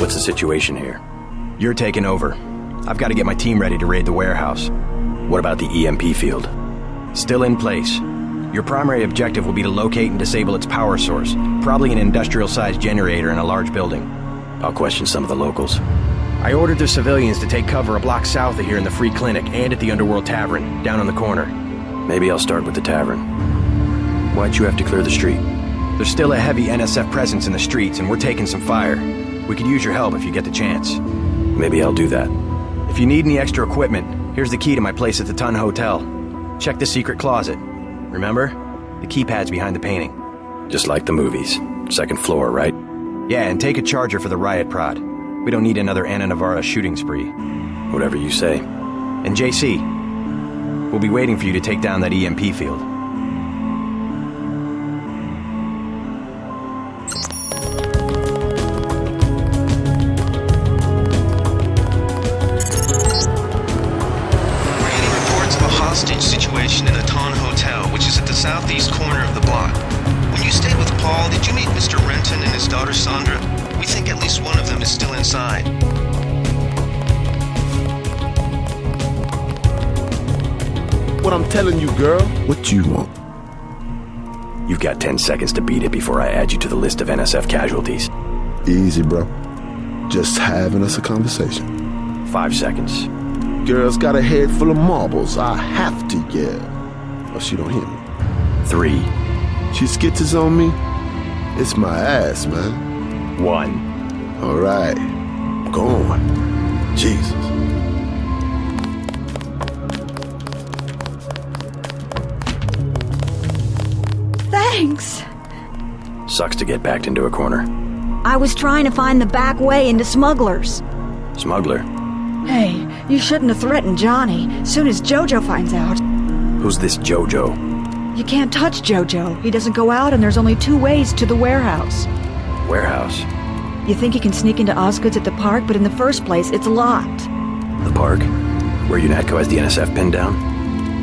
What's the situation here? You're taking over. I've got to get my team ready to raid the warehouse. What about the EMP field? Still in place. Your primary objective will be to locate and disable its power source, probably an industrial-sized generator in a large building. I'll question some of the locals. I ordered the civilians to take cover a block south of here in the Free Clinic and at the Underworld Tavern, down on the corner. Maybe I'll start with the tavern. Why'd you have to clear the street? There's still a heavy NSF presence in the streets, and we're taking some fire. We could use your help if you get the chance. Maybe I'll do that. If you need any extra equipment, here's the key to my place at the Tun Hotel. Check the secret closet. Remember? The keypad's behind the painting. Just like the movies. Second floor, right? Yeah, and take a charger for the riot prod. We don't need another Anna Navarra shooting spree. Whatever you say. And JC, we'll be waiting for you to take down that EMP field. Situation in the Ton Hotel, which is at the southeast corner of the block. When you stayed with Paul, did you meet Mr. Renton and his daughter Sandra? We think at least one of them is still inside. What I'm telling you, girl, what you want? You've got 10 seconds to beat it before I add you to the list of NSF casualties. Easy, bro. Just having us a conversation. 5 seconds. Girl's got a head full of marbles. I have to yell, or she don't hear me. 3. She skitters on me. It's my ass, man. 1. All right, go on. Jesus. Thanks. Sucks to get backed into a corner. I was trying to find the back way into Smugglers. Smuggler? Hey, you shouldn't have threatened Johnny. Soon as Jojo finds out. Who's this Jojo? You can't touch Jojo. He doesn't go out, and there's only 2 ways to the warehouse. Warehouse? You think you can sneak into Osgood's at the park, but in the first place, it's locked. The park? Where UNATCO has the NSF pinned down?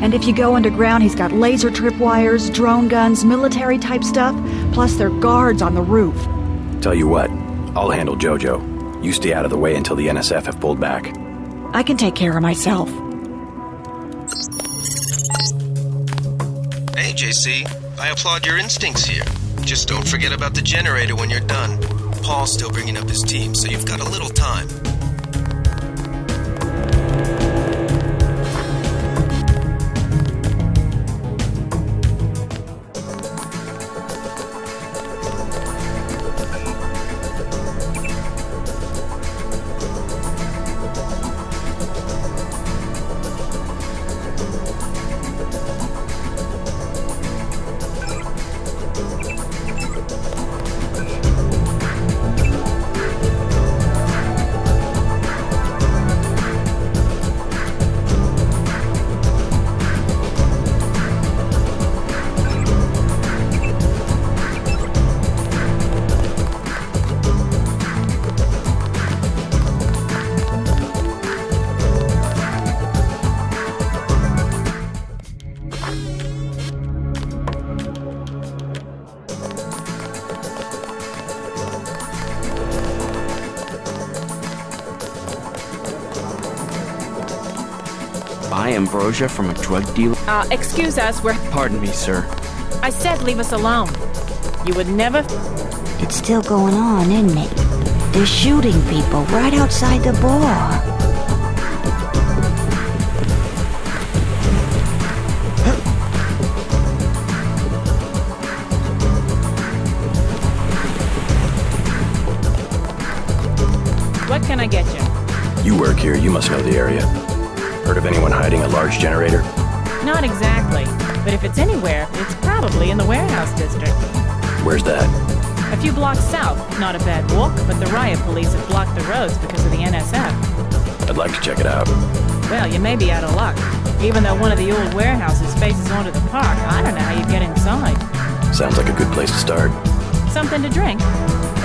And if you go underground, he's got laser tripwires, drone guns, military-type stuff, plus there are guards on the roof. Tell you what, I'll handle Jojo. You stay out of the way until the NSF have pulled back. I can take care of myself. Hey, JC. I applaud your instincts here. Just don't forget about the generator when you're done. Paul's still bringing up his team, so you've got a little time. Buy ambrosia from a drug dealer? Excuse us, we're... Pardon me, sir. I said leave us alone. You would never... It's still going on, isn't it? They're shooting people right outside the bar. What can I get you? You work here, you must know the area. Heard of anyone hiding a large generator? Not exactly. But if it's anywhere, it's probably in the warehouse district. Where's that? A few blocks south. Not a bad walk, but the riot police have blocked the roads because of the NSF. I'd like to check it out. Well, you may be out of luck. Even though one of the old warehouses faces onto the park, I don't know how you get inside. Sounds like a good place to start. Something to drink.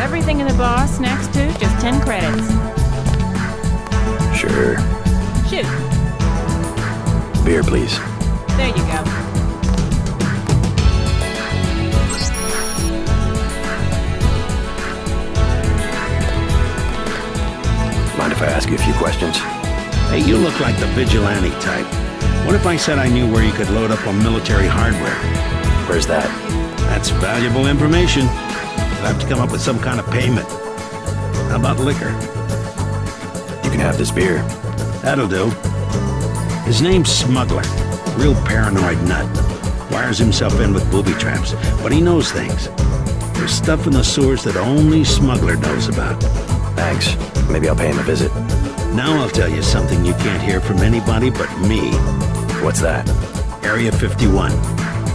Everything in the bar, snacks too, just 10 credits. Sure. Shoot. Beer, please. There you go. if I ask you a few questions? Hey, you look like the vigilante type. What if I said I knew where you could load up on military hardware? Where's that? That's valuable information. You'll have to come up with some kind of payment. How about liquor? You can have this beer. That'll do. His name's Smuggler. Real paranoid nut. Wires himself in with booby traps, but he knows things. There's stuff in the sewers that only Smuggler knows about. Thanks. Maybe I'll pay him a visit. Now I'll tell you something you can't hear from anybody but me. What's that? Area 51.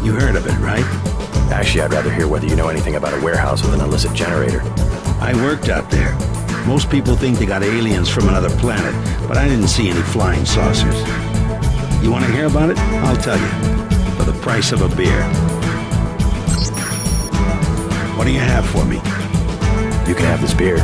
You heard of it, right? Actually, I'd rather hear whether you know anything about a warehouse with an illicit generator. I worked out there. Most people think they got aliens from another planet, but I didn't see any flying saucers. You want to hear about it? I'll tell you. For the price of a beer. What do you have for me? You can have this beer.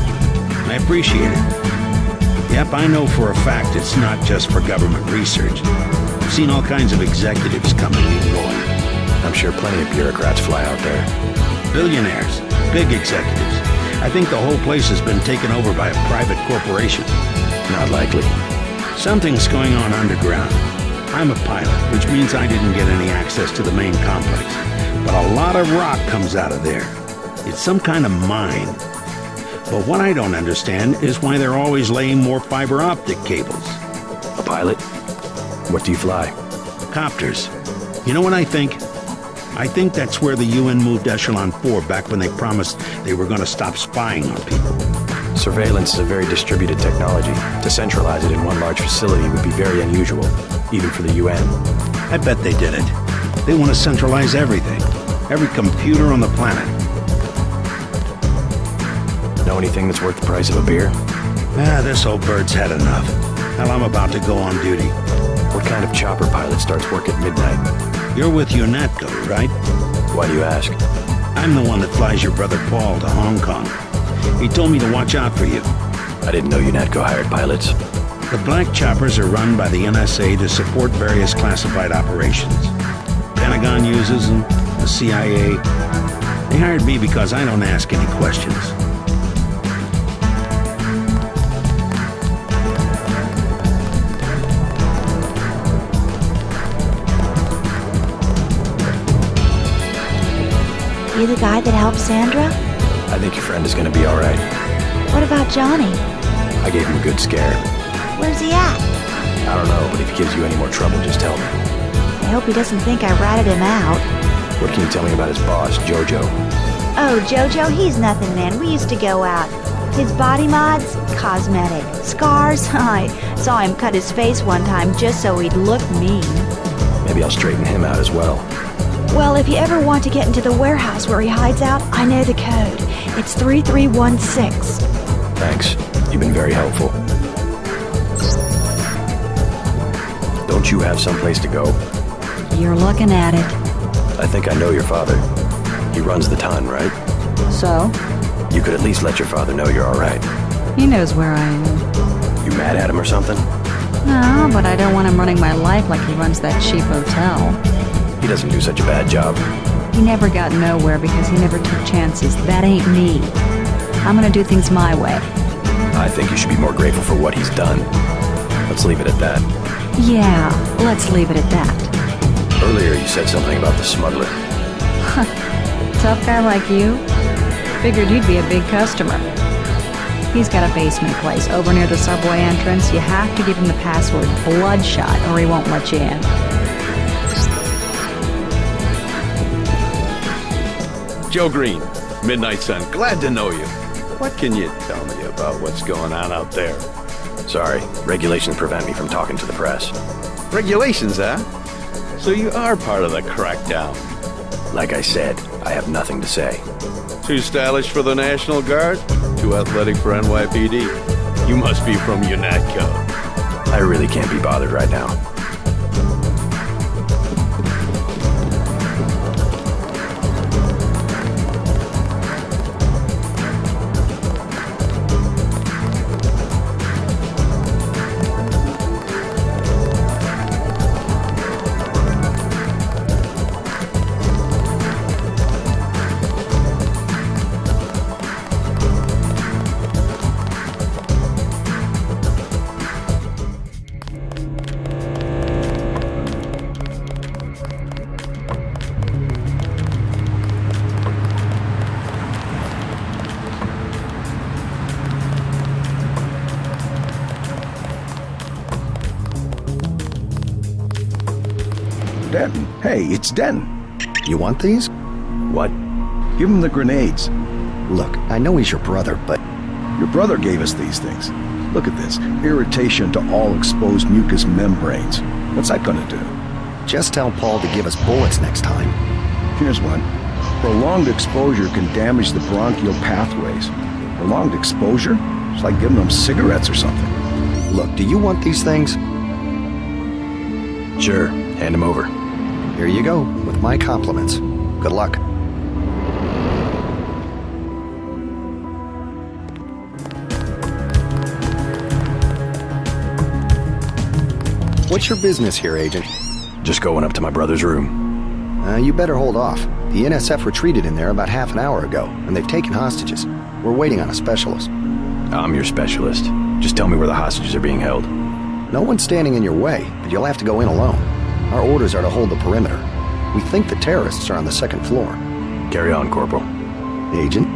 I appreciate it. Yep, I know for a fact it's not just for government research. I've seen all kinds of executives coming and going. I'm sure plenty of bureaucrats fly out there. Billionaires, big executives. I think the whole place has been taken over by a private corporation. Not likely. Something's going on underground. I'm a pilot, which means I didn't get any access to the main complex. But a lot of rock comes out of there. It's some kind of mine. But what I don't understand is why they're always laying more fiber optic cables. A pilot? What do you fly? Copters. You know what I think? I think that's where the UN moved Echelon 4 back when they promised they were going to stop spying on people. Surveillance is a very distributed technology. To centralize it in one large facility would be very unusual, even for the UN. I bet they did it. They want to centralize everything. Every computer on the planet. Know anything that's worth the price of a beer? This old bird's had enough. Hell, I'm about to go on duty. What kind of chopper pilot starts work at midnight? You're with UNATCO, right? Why do you ask? I'm the one that flies your brother Paul to Hong Kong. He told me to watch out for you. I didn't know UNATCO hired pilots. The black choppers are run by the NSA to support various classified operations. Pentagon uses them, the CIA. They hired me because I don't ask any questions. You the guy that helped Sandra? I think your friend is gonna be alright. What about Johnny? I gave him a good scare. Where's he at? I don't know, but if he gives you any more trouble, just tell me. I hope he doesn't think I ratted him out. What can you tell me about his boss, Jojo? Oh, Jojo, he's nothing, man. We used to go out. His body mods? Cosmetic. Scars? I saw him cut his face one time just so he'd look mean. Maybe I'll straighten him out as well. Well, if you ever want to get into the warehouse where he hides out, I know the code. It's 3316. Thanks. You've been very helpful. Don't you have someplace to go? You're looking at it. I think I know your father. He runs the ton, right? So? You could at least let your father know you're alright. He knows where I am. You mad at him or something? No, but I don't want him running my life like he runs that cheap hotel. He doesn't do such a bad job. He never got nowhere because he never took chances. That ain't me. I'm gonna do things my way. I think you should be more grateful for what he's done. Let's leave it at that. Yeah, let's leave it at that. Earlier you said something about the smuggler. Tough guy like you? Figured he'd be a big customer. He's got a basement place over near the subway entrance. You have to give him the password Bloodshot or he won't let you in. Joe Green, Midnight Sun, glad to know you. What can you tell me about what's going on out there? Sorry, regulations prevent me from talking to the press. Regulations, huh? So you are part of the crackdown. Like I said, I have nothing to say. Too stylish for the National Guard? Too athletic for NYPD? You must be from UNATCO. I really can't be bothered right now. Denton. Hey, it's Denton. You want these? What? Give him the grenades. Look, I know he's your brother, but... Your brother gave us these things. Look at this. Irritation to all exposed mucous membranes. What's that gonna do? Just tell Paul to give us bullets next time. Here's one. Prolonged exposure can damage the bronchial pathways. Prolonged exposure? It's like giving them cigarettes or something. Look, do you want these things? Sure, hand them over. Here you go, with my compliments. Good luck. What's your business here, Agent? Just going up to my brother's room. You better hold off. The NSF retreated in there about half an hour ago, and they've taken hostages. We're waiting on a specialist. I'm your specialist. Just tell me where the hostages are being held. No one's standing in your way, but you'll have to go in alone. Our orders are to hold the perimeter. We think the terrorists are on the second floor. Carry on, Corporal. Agent?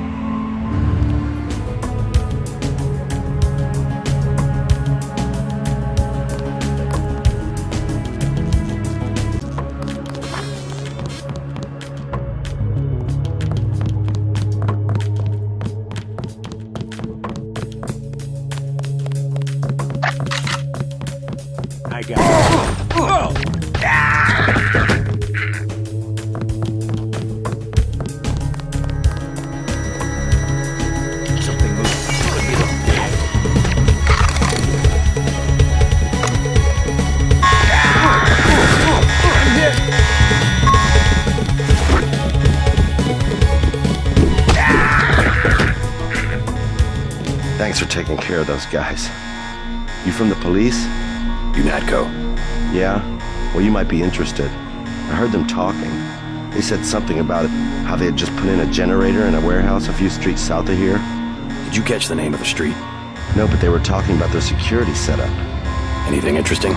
I got it. Oh! Something moved. Could be the dead. I'm hit. Thanks for taking care of those guys. You from the police? UNATCO. Yeah? Well, you might be interested. I heard them talking. They said something about how they had just put in a generator in a warehouse a few streets south of here. Did you catch the name of the street? No, but they were talking about their security setup. Anything interesting?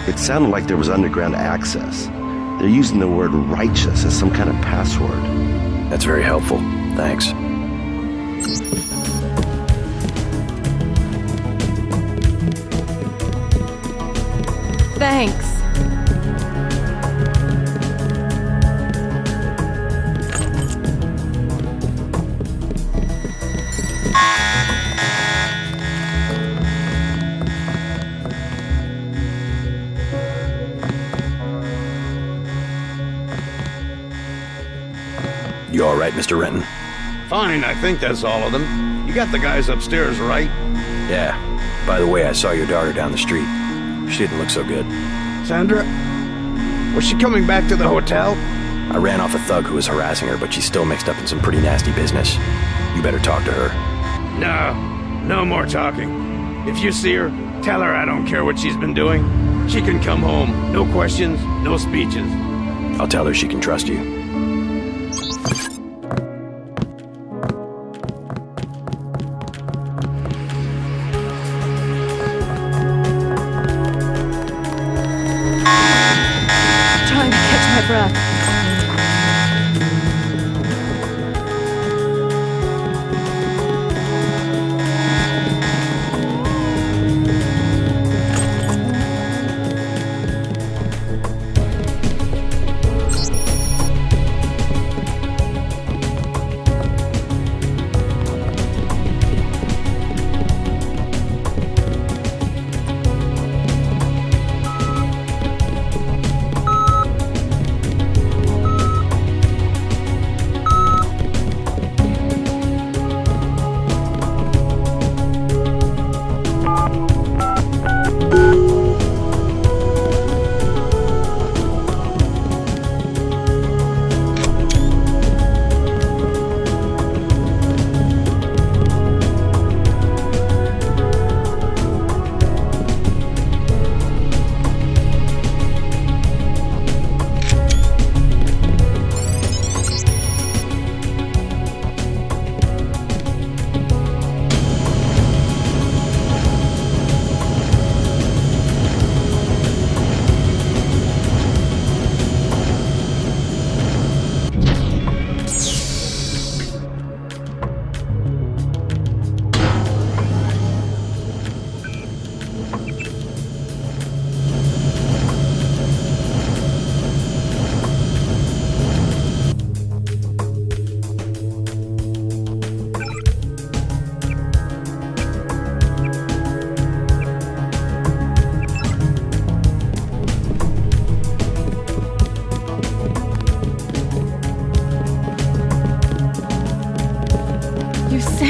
It sounded like there was underground access. They're using the word righteous as some kind of password. That's very helpful. Thanks. Thanks. You all right, Mr. Renton? Fine, I think that's all of them. You got the guys upstairs, right? Yeah. By the way, I saw your daughter down the street. She didn't look so good. Sandra? Was she coming back to the hotel? I ran off a thug who was harassing her, but she's still mixed up in some pretty nasty business. You better talk to her. No more talking. If you see her, tell her I don't care what she's been doing. She can come home. No questions, no speeches. I'll tell her she can trust you. Trying to catch my breath.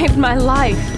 saved my life.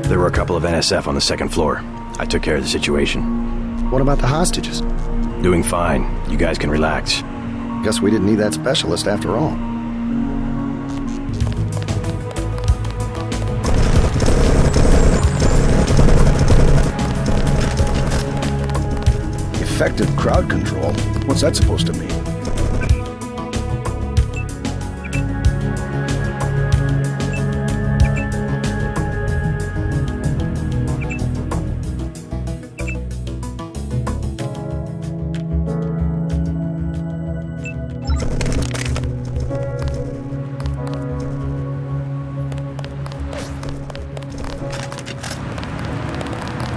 There were a couple of NSF on the second floor. I took care of the situation. What about the hostages? Doing fine. You guys can relax. Guess we didn't need that specialist after all. Effective crowd control? What's that supposed to mean?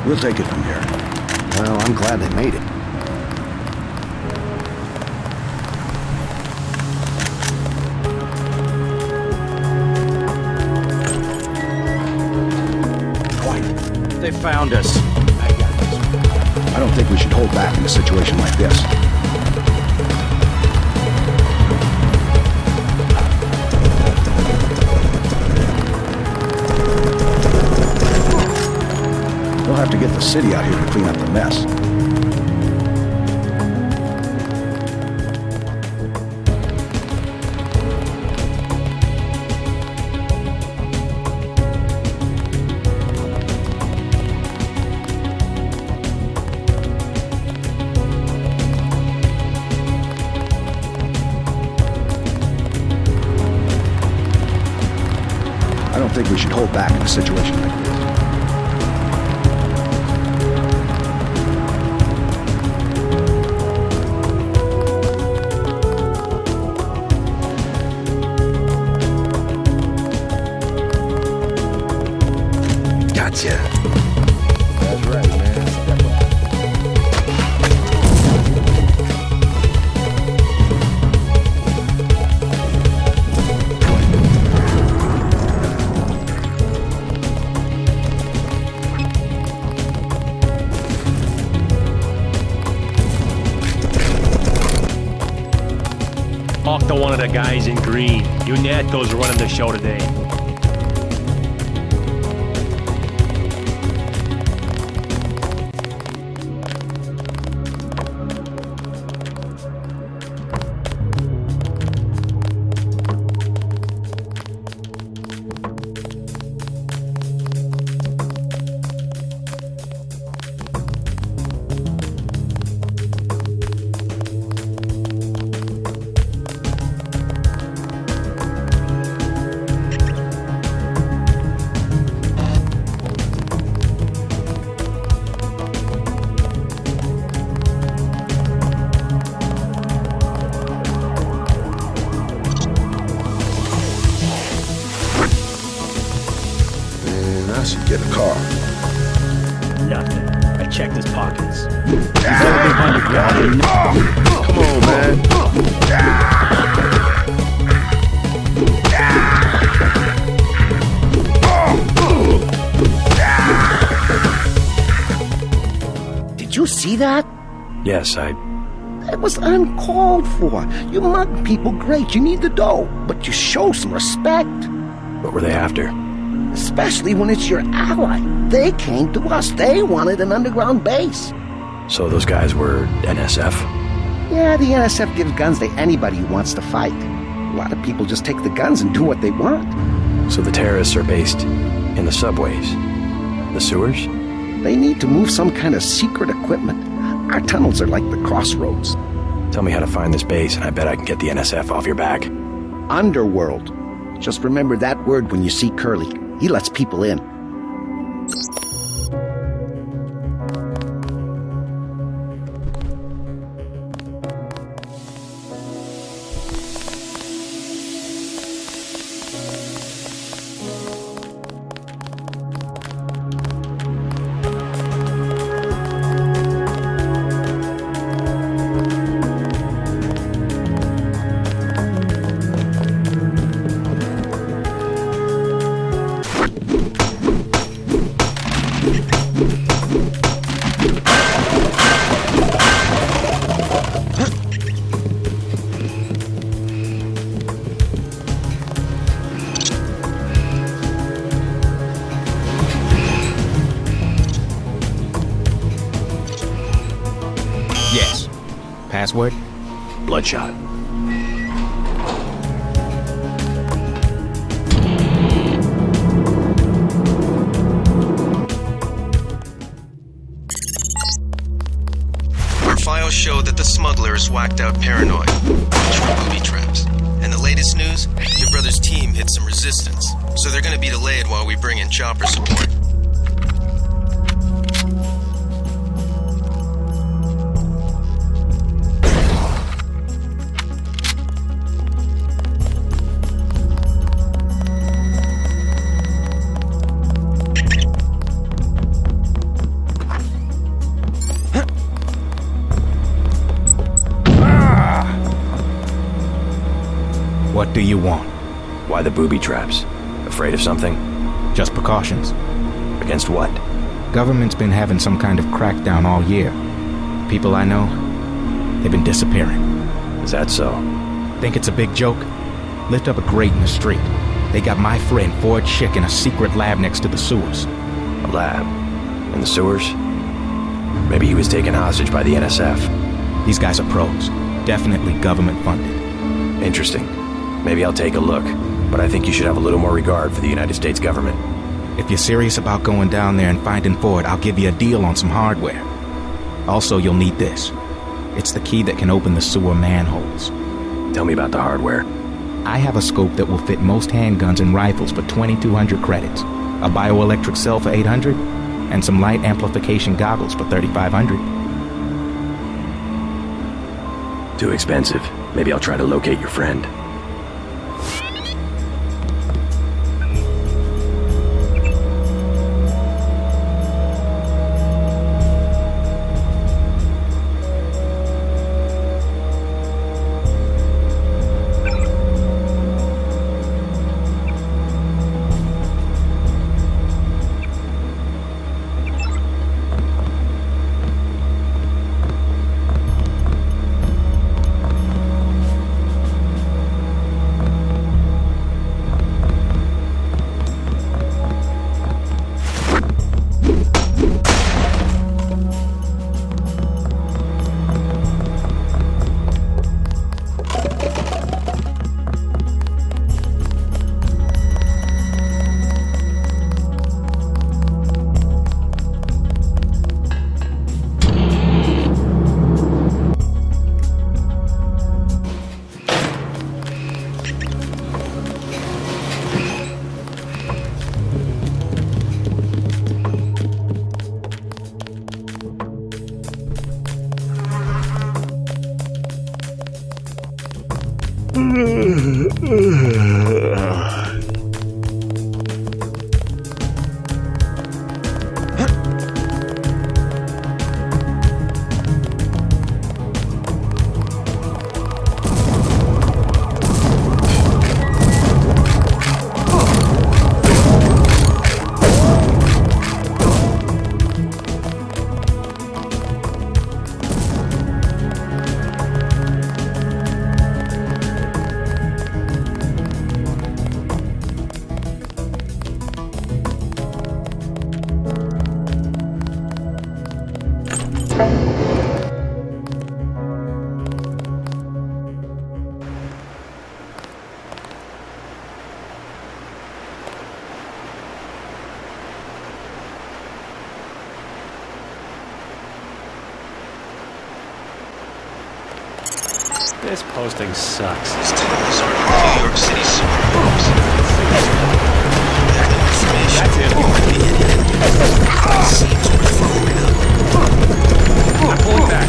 We'll take it from here. Well, I'm glad they made it. Quiet. They found us. I don't think we should hold back in a situation like this. We'll have to get the city out here to clean up the mess. I don't think we should hold back in a situation like this. Gotcha. That's right, man. Step up. Talk to one of the guys in green. You Neto's running the show today. I should get a car. Nothing. I checked his pockets. Come on, man. Did you see that? Yes, That was uncalled for. You mug people, great, you need the dough, but you show some respect. What were they after? Especially when it's your ally. They came to us. They wanted an underground base. So those guys were NSF? Yeah, the NSF gives guns to anybody who wants to fight. A lot of people just take the guns and do what they want. So the terrorists are based in the subways? The sewers? They need to move some kind of secret equipment. Our tunnels are like the crossroads. Tell me how to find this base, and I bet I can get the NSF off your back. Underworld. Just remember that word when you see Curly. He lets people in. Yes. Password? Bloodshot. Our files show that the smuggler is whacked out paranoid, for booby traps. And the latest news? Your brother's team hit some resistance, so they're gonna be delayed while we bring in chopper support. What do you want? Why the booby traps? Afraid of something? Just precautions. Against what? Government's been having some kind of crackdown all year. People I know, they've been disappearing. Is that so? Think it's a big joke? Lift up a grate in the street. They got my friend Ford Schick in a secret lab next to the sewers. A lab? In the sewers? Maybe he was taken hostage by the NSF. These guys are pros. Definitely government funded. Interesting. Maybe I'll take a look, but I think you should have a little more regard for the United States government. If you're serious about going down there and finding Ford, I'll give you a deal on some hardware. Also, you'll need this. It's the key that can open the sewer manholes. Tell me about the hardware. I have a scope that will fit most handguns and rifles for 2,200 credits, a bioelectric cell for 800, and some light amplification goggles for 3,500. Too expensive. Maybe I'll try to locate your friend. This posting sucks. These tunnels are New York City superheroes. They're no That's it. Seems worth following up. I'm pulling back.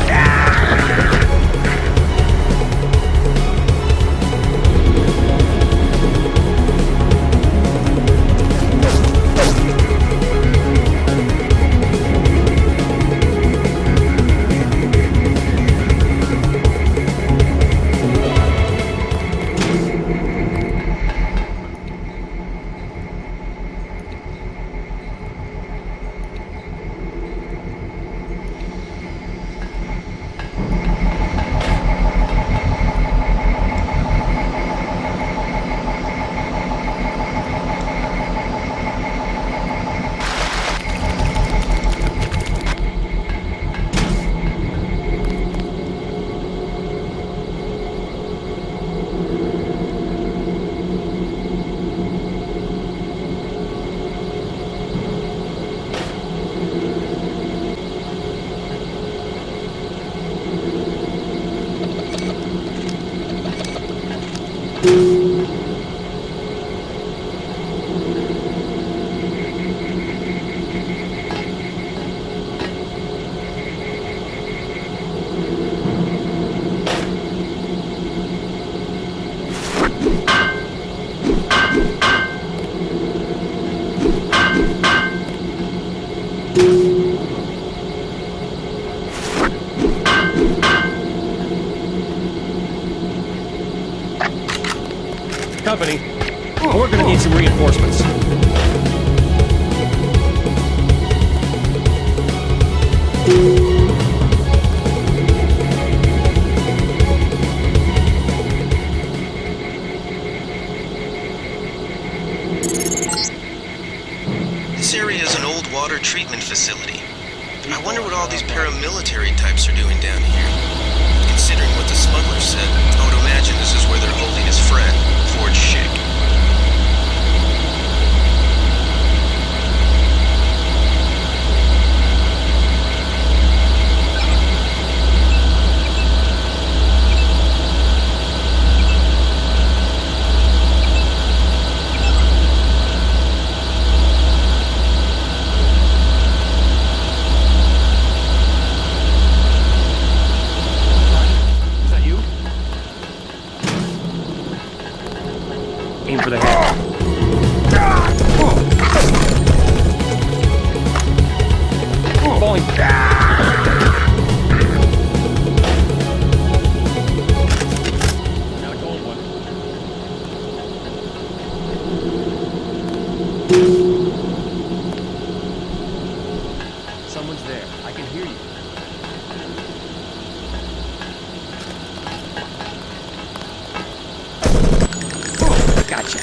Company, we're gonna need some reinforcements. This area is an old water treatment facility. I wonder what all these paramilitary types are doing down here. Considering what the smuggler said, I would imagine this is where they're holding his friend, Ford Schick. Aim for the head. Falling. Got a cold one. Someone's there. I can hear you. Gotcha.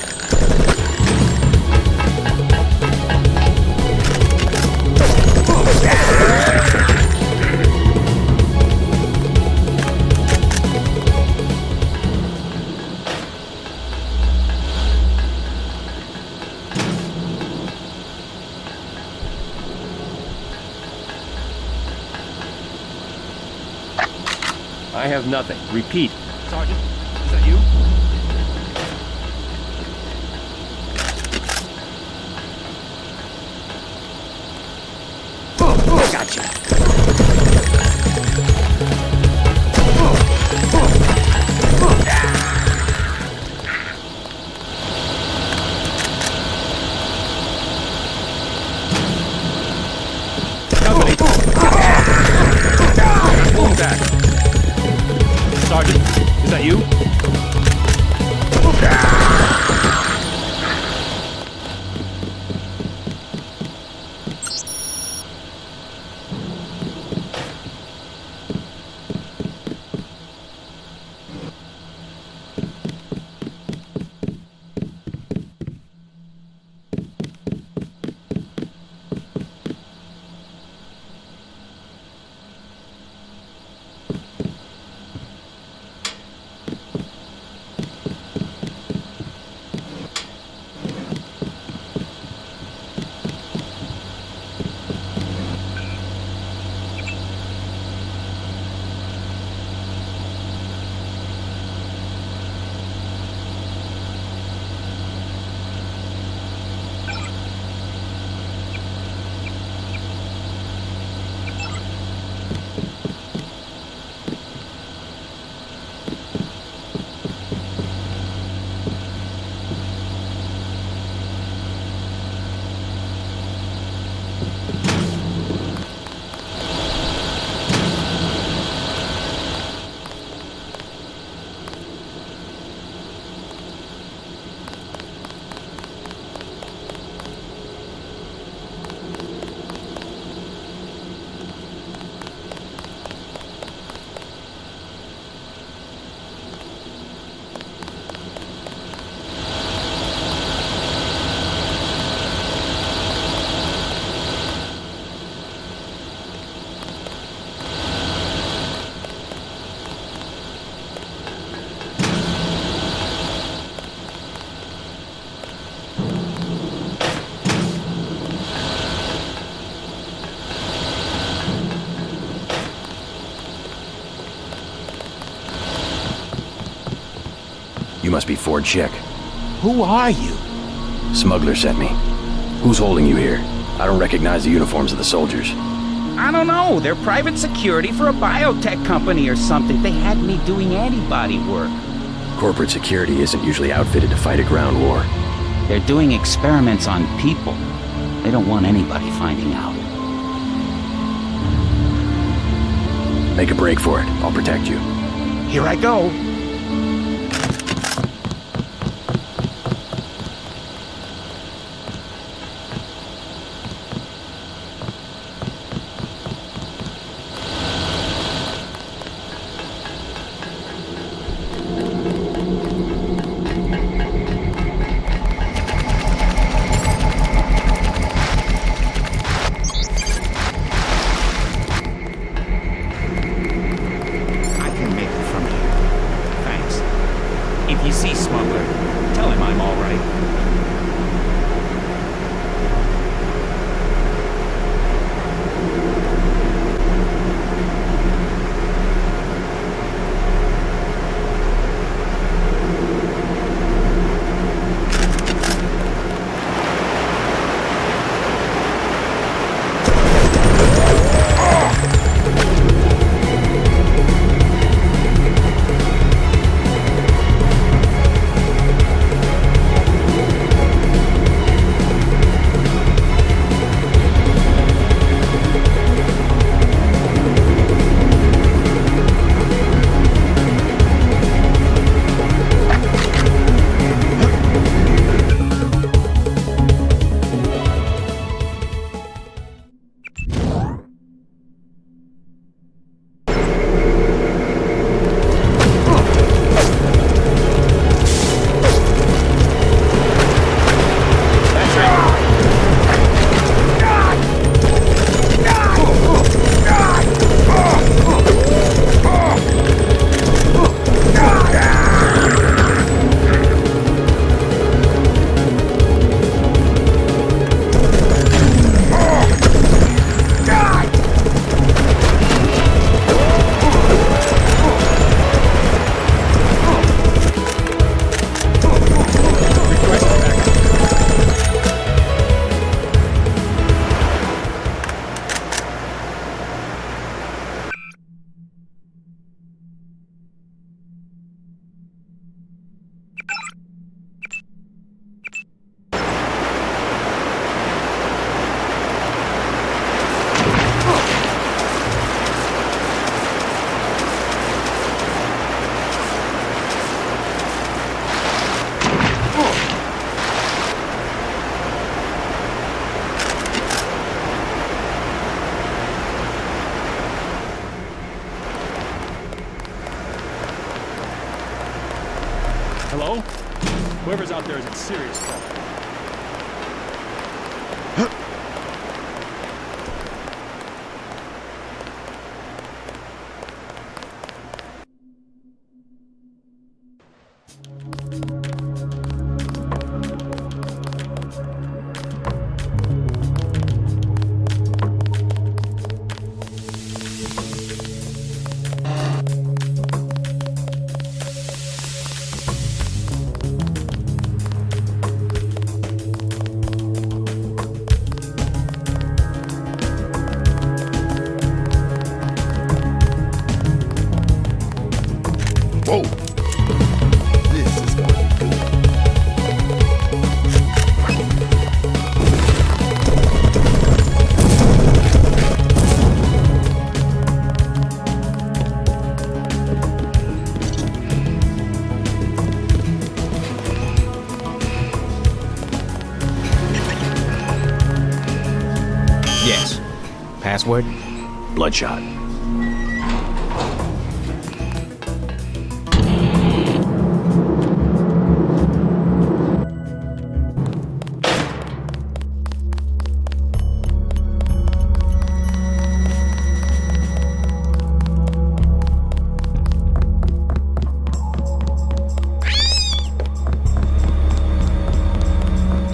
I have nothing. Repeat. Sergeant, is that you? Gotcha. Company. Pulling back. Sergeant, is that you? must be Ford Chick. Who are you? Smuggler sent me. Who's holding you here? I don't recognize the uniforms of the soldiers. I don't know. They're private security for a biotech company or something. They had me doing antibody work. Corporate security isn't usually outfitted to fight a ground war. They're doing experiments on people. They don't want anybody finding out. Make a break for it. I'll protect you. Here I go. Hello? Whoever's out there is in serious trouble. Whoa! This is gonna be good. Yes. Password? Bloodshot.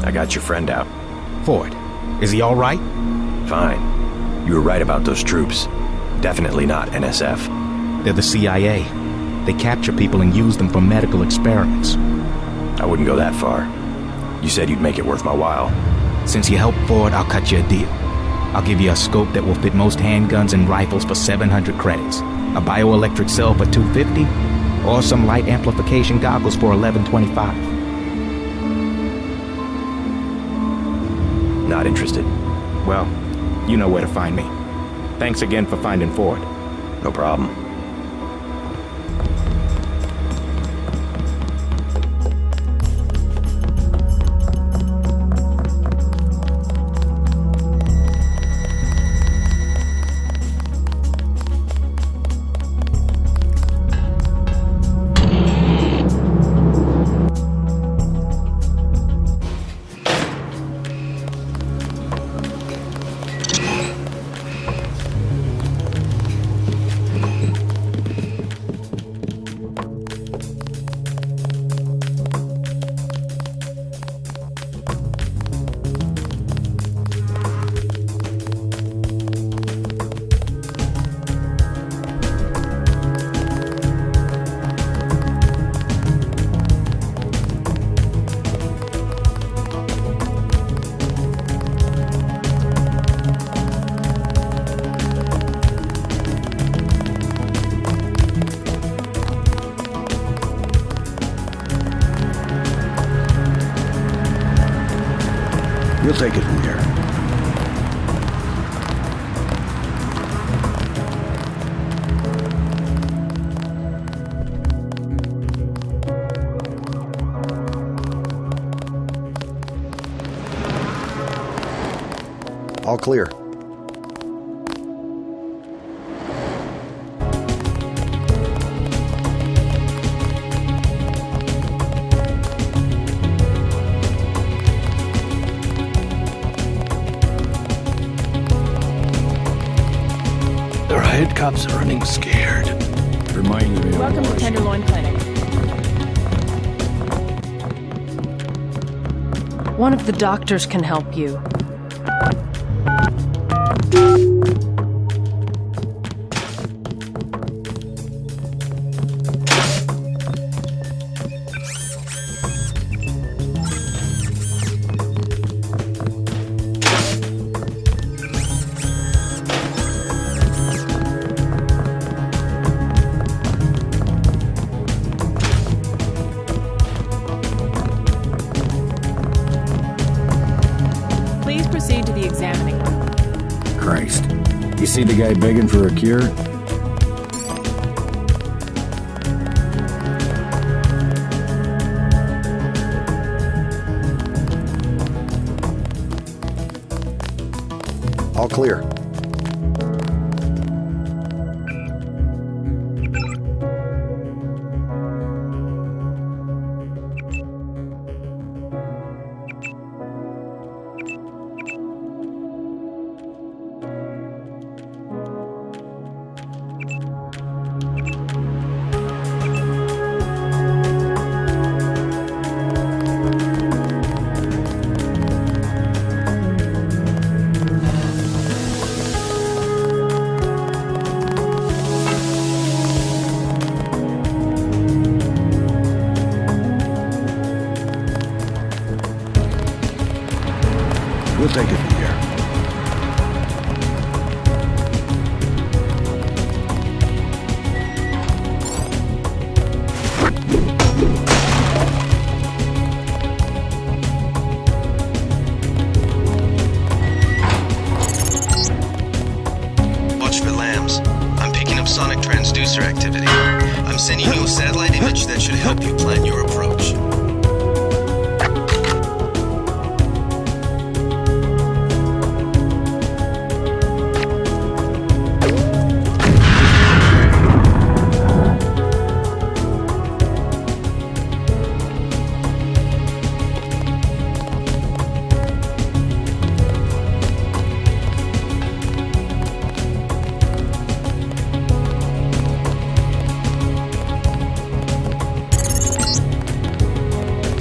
I got your friend out. Ford, is he all right? Fine. You were right about those troops. Definitely not NSF. They're the CIA. They capture people and use them for medical experiments. I wouldn't go that far. You said you'd make it worth my while. Since you helped Ford, I'll cut you a deal. I'll give you a scope that will fit most handguns and rifles for 700 credits, a bioelectric cell for 250, or some light amplification goggles for 1125. Not interested. Well, you know where to find me. Thanks again for finding Ford. No problem. We'll take it from here. All clear. The riot cops are running scared. Reminds me Welcome to Tenderloin Clinic. One of the doctors can help you. Please proceed to the examining room. Christ. You see the guy begging for a cure? All clear. We'll take it from here. Watch for lambs. I'm picking up sonic transducer activity. I'm sending you a satellite image that should help you plan your approach.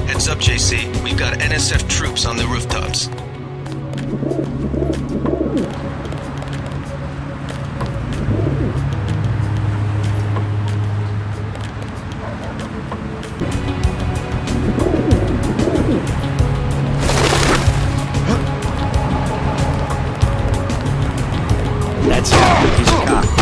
Heads up, JC. We've got NSF troops on the rooftops. That's it. He's a cop.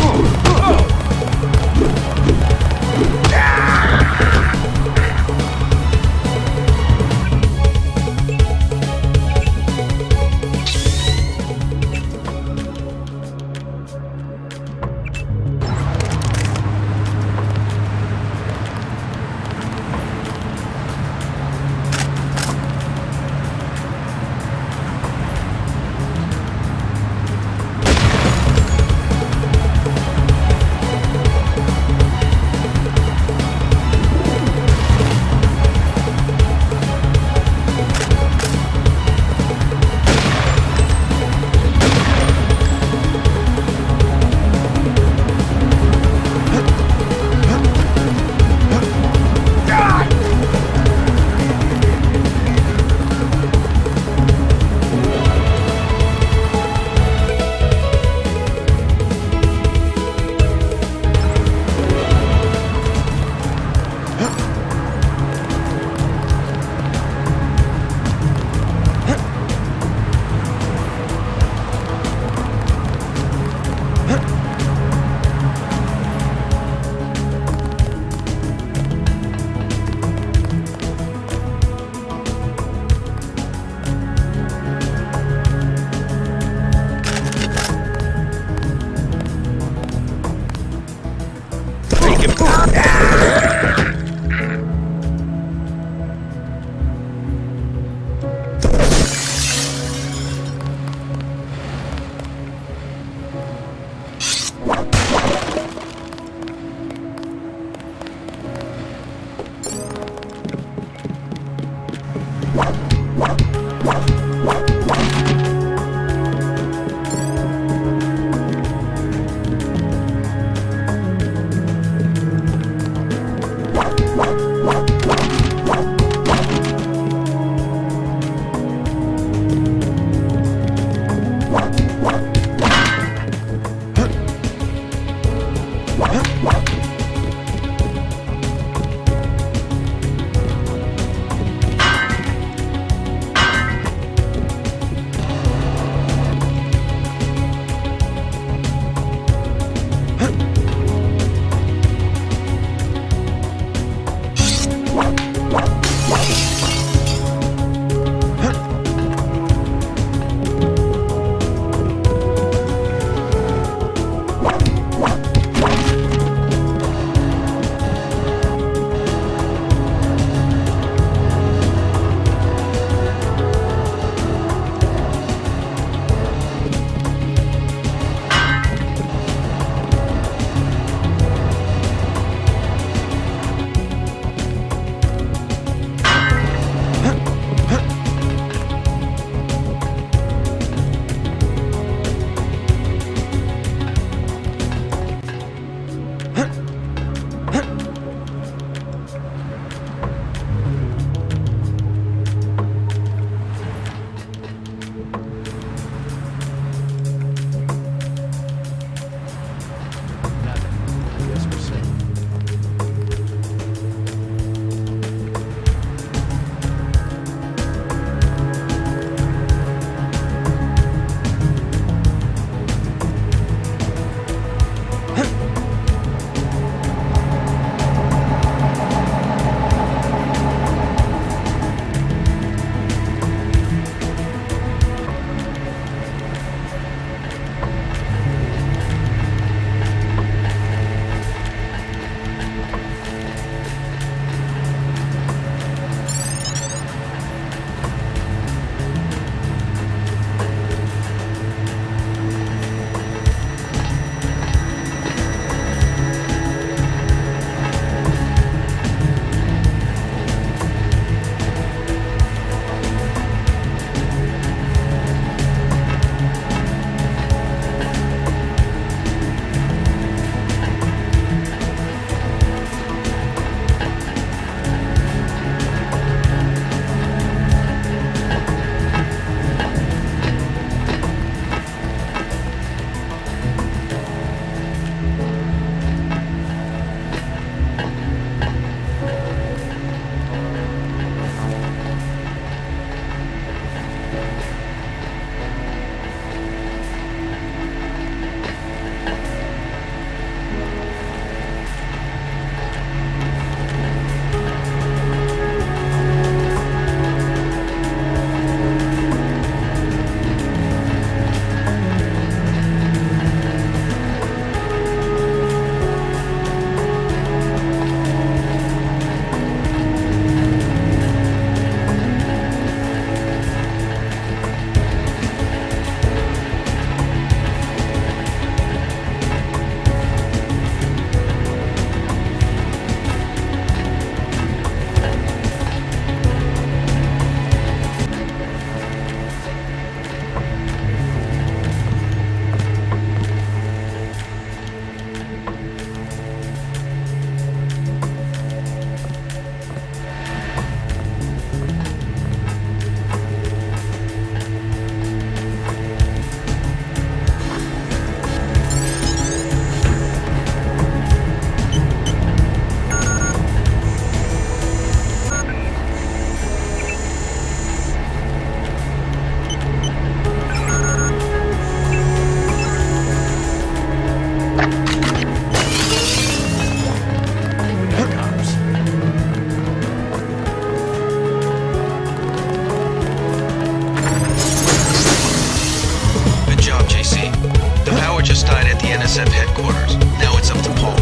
NSF headquarters. Now it's up to Paul.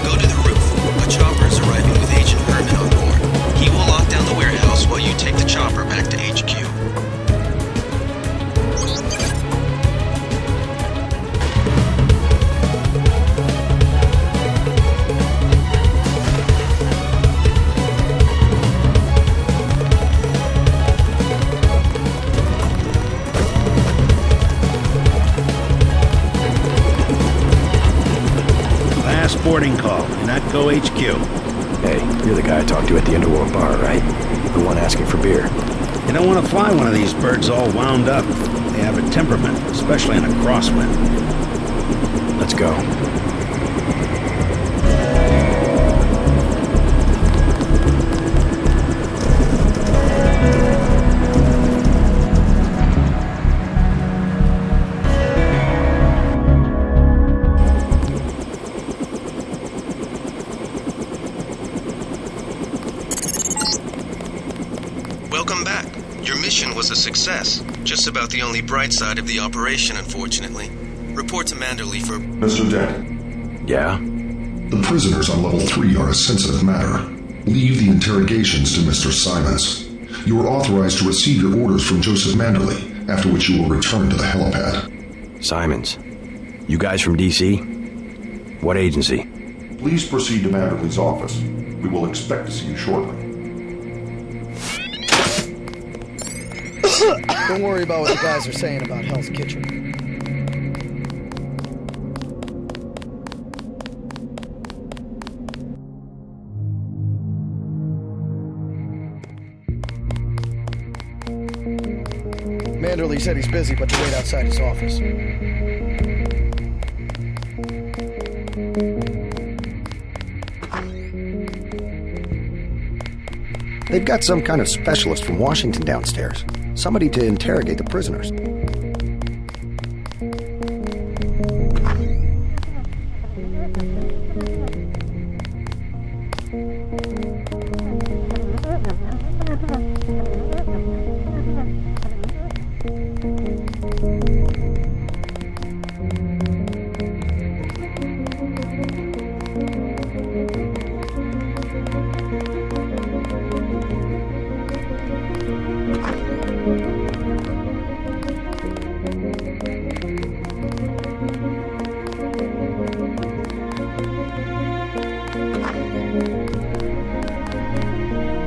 Go to the roof. A chopper is arriving with Agent Herman on board. He will lock down the warehouse while you take the chopper back to HQ. Boarding call, and not Go HQ. Hey, you're the guy I talked to at the Underworld bar, right? The one asking for beer. You don't want to fly one of these birds all wound up. They have a temperament, especially in a crosswind. Let's go. Welcome back. Your mission was a success. Just about the only bright side of the operation, unfortunately. Report to Manderley for... Mr. Dent. Yeah? The prisoners on level 3 are a sensitive matter. Leave the interrogations to Mr. Simons. You are authorized to receive your orders from Joseph Manderley, after which you will return to the helipad. Simons. You guys from DC? What agency? Please proceed to Manderley's office. We will expect to see you shortly. Don't worry about what the guys are saying about Hell's Kitchen. Manderley said he's busy, but to wait outside his office. They've got some kind of specialist from Washington downstairs. Somebody to interrogate the prisoners.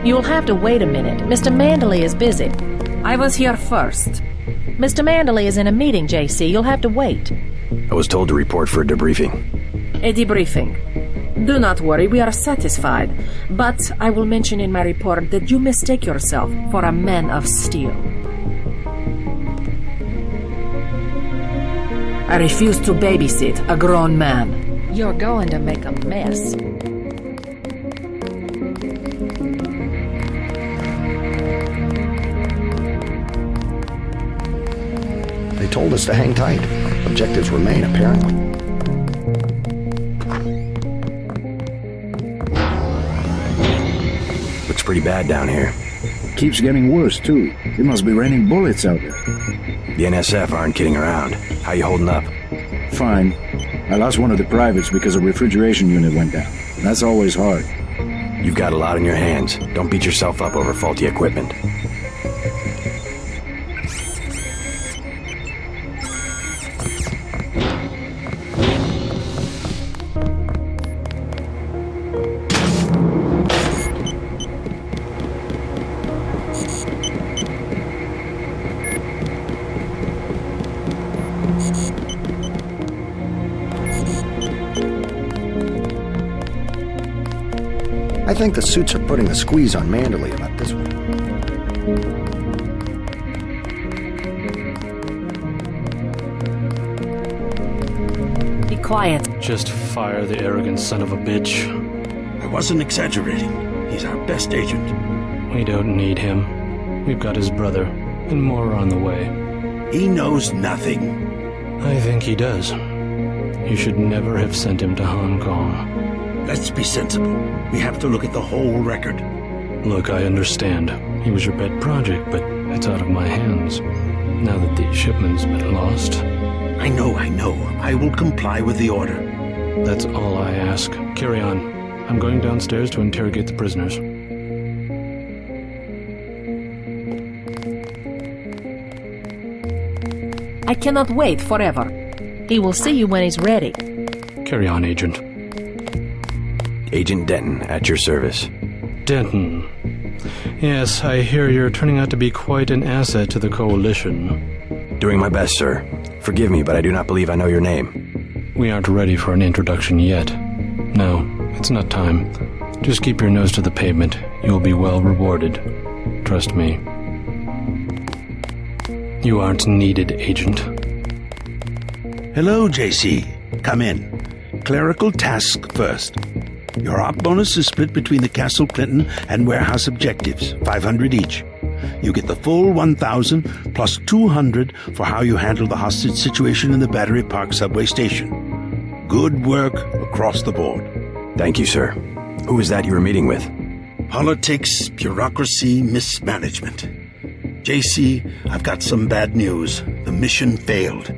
You'll have to wait a minute. Mr. Manderley is busy. I was here first. Mr. Manderley is in a meeting, JC. You'll have to wait. I was told to report for a debriefing. A debriefing. Do not worry, we are satisfied. But I will mention in my report that you mistake yourself for a man of steel. I refuse to babysit a grown man. You're going to make a mess. They told us to hang tight. Objectives remain, apparently. Looks pretty bad down here. Keeps getting worse, too. It must be raining bullets out there. The NSF aren't kidding around. How you holding up? Fine. I lost one of the privates because a refrigeration unit went down. That's always hard. You've got a lot on your hands. Don't beat yourself up over faulty equipment. I think the suits are putting the squeeze on Manderley about this one. Be quiet. Just fire the arrogant son of a bitch. I wasn't exaggerating. He's our best agent. We don't need him. We've got his brother, and more are on the way. He knows nothing. I think he does. You should never have sent him to Hong Kong. Let's be sensible. We have to look at the whole record. Look, I understand. He was your pet project, but it's out of my hands. Now that the shipment's been lost, I know. I will comply with the order. That's all I ask. Carry on. I'm going downstairs to interrogate the prisoners. I cannot wait forever. He will see you when he's ready. Carry on, Agent. Agent Denton, at your service. Denton. Yes, I hear you're turning out to be quite an asset to the Coalition. Doing my best, sir. Forgive me, but I do not believe I know your name. We aren't ready for an introduction yet. No, it's not time. Just keep your nose to the pavement. You will be well rewarded. Trust me. You aren't needed, Agent. Hello, JC. Come in. Clerical task first. Your op bonus is split between the Castle Clinton and warehouse objectives, 500 each. You get the full 1,000 plus 200 for how you handle the hostage situation in the Battery Park subway station. Good work across the board. Thank you, sir. Who is that you were meeting with? Politics, bureaucracy, mismanagement. JC, I've got some bad news. The mission failed.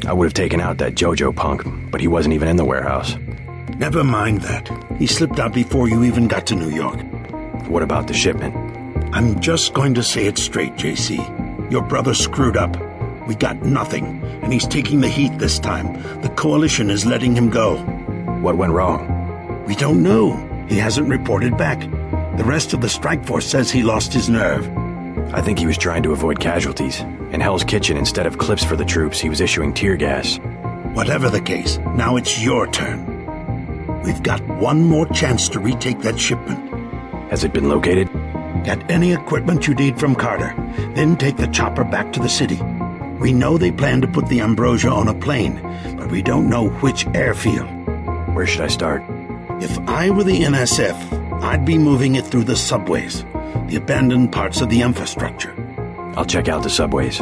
I would have taken out that JoJo punk, but he wasn't even in the warehouse. Never mind that. He slipped out before you even got to New York. What about the shipment? I'm just going to say it straight, JC. Your brother screwed up. We got nothing, and he's taking the heat this time. The Coalition is letting him go. What went wrong? We don't know. He hasn't reported back. The rest of the strike force says he lost his nerve. I think he was trying to avoid casualties. In Hell's Kitchen, instead of clips for the troops, he was issuing tear gas. Whatever the case, now it's your turn. We've got one more chance to retake that shipment. Has it been located? Get any equipment you need from Carter, then take the chopper back to the city. We know they plan to put the Ambrosia on a plane, but we don't know which airfield. Where should I start? If I were the NSF, I'd be moving it through the subways, the abandoned parts of the infrastructure. I'll check out the subways.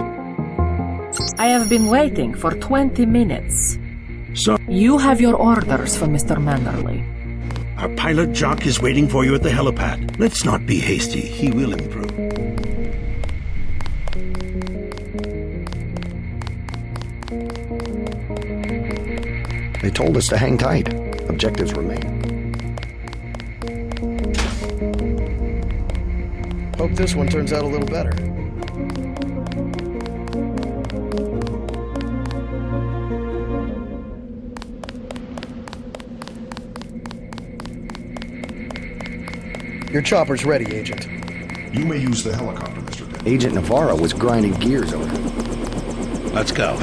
I have been waiting for 20 minutes. So, you have your orders from Mr. Manderley. Our pilot Jock is waiting for you at the helipad. Let's not be hasty. He will improve. They told us to hang tight. Objectives remain. Hope this one turns out a little better. Your chopper's ready, Agent. You may use the helicopter, Mr. Denton. Agent Navarro was grinding gears over. Let's go.